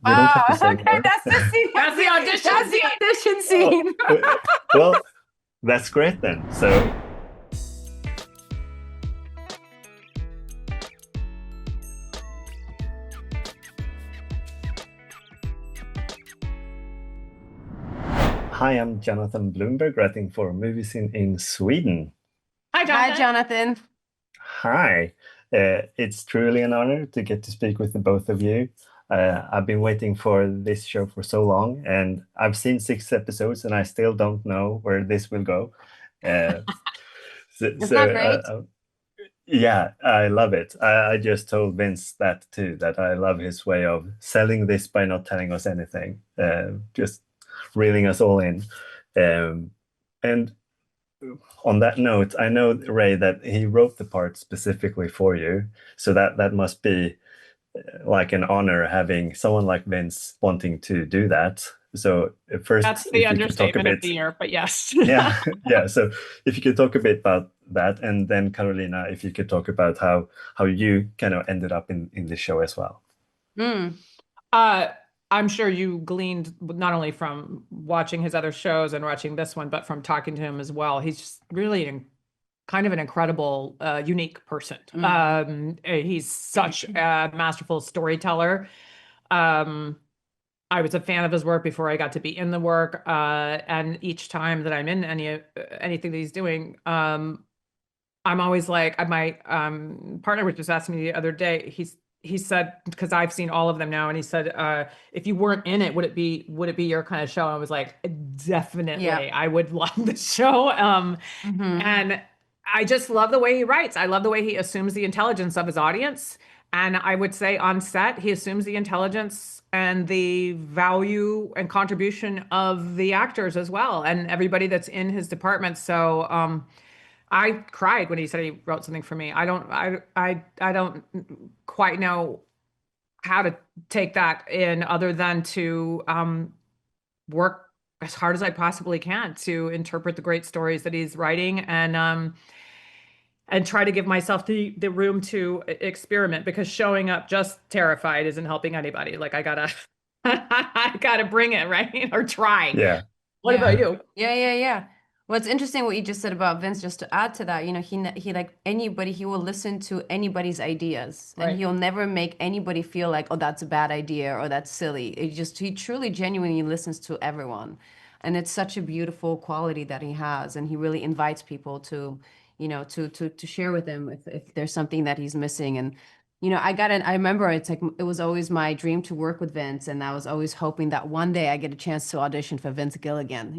We don't have to say Okay, more. that's the scene. That's the audition That's the scene. audition scene. Well, that's great then. So, hi, I'm Jonathan Bloomberg, writing for movies in Sweden. Hi, Hi, Jonathan. Jonathan. Hi, it's truly an honor to get to speak with the both of you. I've been waiting for this show for so long, and I've seen 6 episodes, and I still don't know where this will go. Uh, so, Isn't so that great? yeah, I love it. I just told Vince that too, that I love his way of selling this by not telling us anything, just reeling us all in. And on that note, I know, Ray, that he wrote the part specifically for you, so that must be like an honor having someone like Vince wanting to do that. So first, That's the if you could talk a understatement of bit, the year, but yes. yeah, yeah. So if you could talk a bit about that, and then Carolina, if you could talk about how you kind of ended up in the show as well. Mm. I'm sure you gleaned not only from watching his other shows and watching this one, but from talking to him as well. He's just really kind of an incredible, unique person. He's such a masterful storyteller. I was a fan of his work before I got to be in the work. And each time that I'm in anything that he's doing, I'm always like, my partner was just asking me the other day, he said, because I've seen all of them now, and he said, if you weren't in it, would it be your kind of show? I was like, definitely, Yeah. I would love the show. Mhm. And I just love the way he writes. I love the way he assumes the intelligence of his audience. And I would say on set, he assumes the intelligence and the value and contribution of the actors as well, and everybody that's in his department. So, I cried when he said he wrote something for me. I don't quite know how to take that in other than to work as hard as I possibly can to interpret the great stories that he's writing, and try to give myself the room to experiment, because showing up just terrified isn't helping anybody. Like, I gotta I gotta bring it, right? Or try. Yeah, What about you? Yeah. Well, it's interesting what you just said about Vince. Just to add to that, he like anybody, he will listen to anybody's ideas, and Right. he'll never make anybody feel like, oh, that's a bad idea or that's silly. He truly, genuinely listens to everyone, and it's such a beautiful quality that he has, and he really invites people to, to share with him if there's something that he's missing. And I remember it's like it was always my dream to work with Vince, and I was always hoping that one day I get a chance to audition for Vince Gilligan,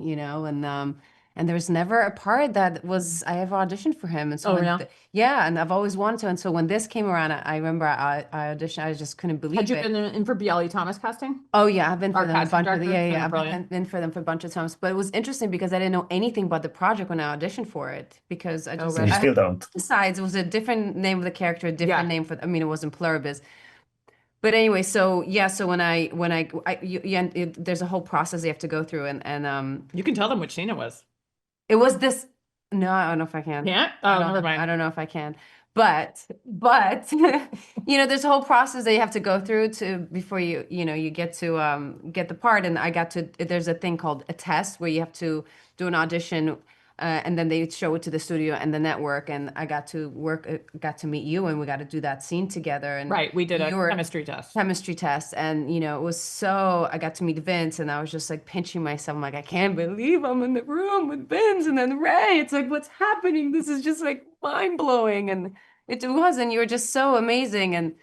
and there was never a part that was I ever auditioned for him. And so Oh, yeah. yeah, and I've always wanted to. And so when this came around, I remember I auditioned, I just couldn't believe Had you it. been in for BLE Thomas casting? Oh yeah, I've been for Our them a casting bunch of director? yeah. I've Brilliant. been for them for a bunch of times. But it was interesting because I didn't know anything about the project when I auditioned for it, because I just and you I still don't. besides it was a different name of the character, a different Yeah. name for I mean it wasn't Pluribus. But anyway, so yeah, so there's a whole process you have to go through, and You can tell them which scene it was. it was this. No, I don't know if I can. Can't? I Oh, don't, never mind. I don't know if I can. But there's a whole process that you have to go through to before you get to get the part. And there's a thing called a test where you have to do an audition, and then they show it to the studio and the network. And I got to meet you, and we got to do that scene together. And Right. We did a your chemistry test. and it was so I got to meet Vince, and I was just like pinching myself. I'm like, I can't believe I'm in the room with Vince and then Ray. It's like, what's happening? This is just like mind blowing. And it was, and you were just so amazing. And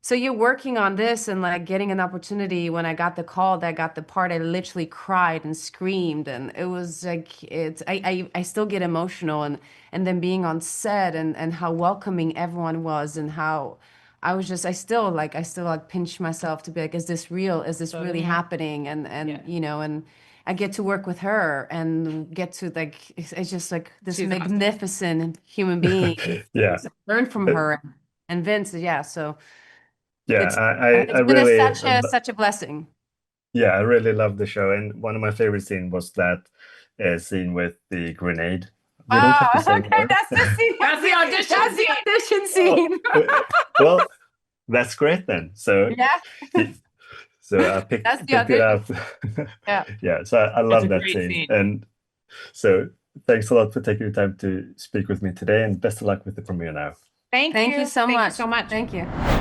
so you're working on this and like getting an opportunity. When I got the call that I got the part, I literally cried and screamed, and it was like I still get emotional. And then being on set, and how welcoming everyone was, and how I still like pinch myself to be like, is this real? Is this So, really yeah. happening? And Yeah. and I get to work with her and get to like it's just like this She's awesome. magnificent human being. Yeah, Learn from her and Vince. Yeah, so yeah. it's I it's been really, such a blessing. yeah, I really love the show, and one of my favorite scenes was that scene with the grenade. We don't have to say Okay, more. that's the scene. That's the audition That's the scene. audition scene. Well, that's great then. So, Yeah. So I picked, That's the picked it up. Yeah. Yeah, so I It's love a that great scene. scene. And so thanks a lot for taking the time to speak with me today, and best of luck with the premiere now. Thank Thank you so Thank much. you so much. Thank you.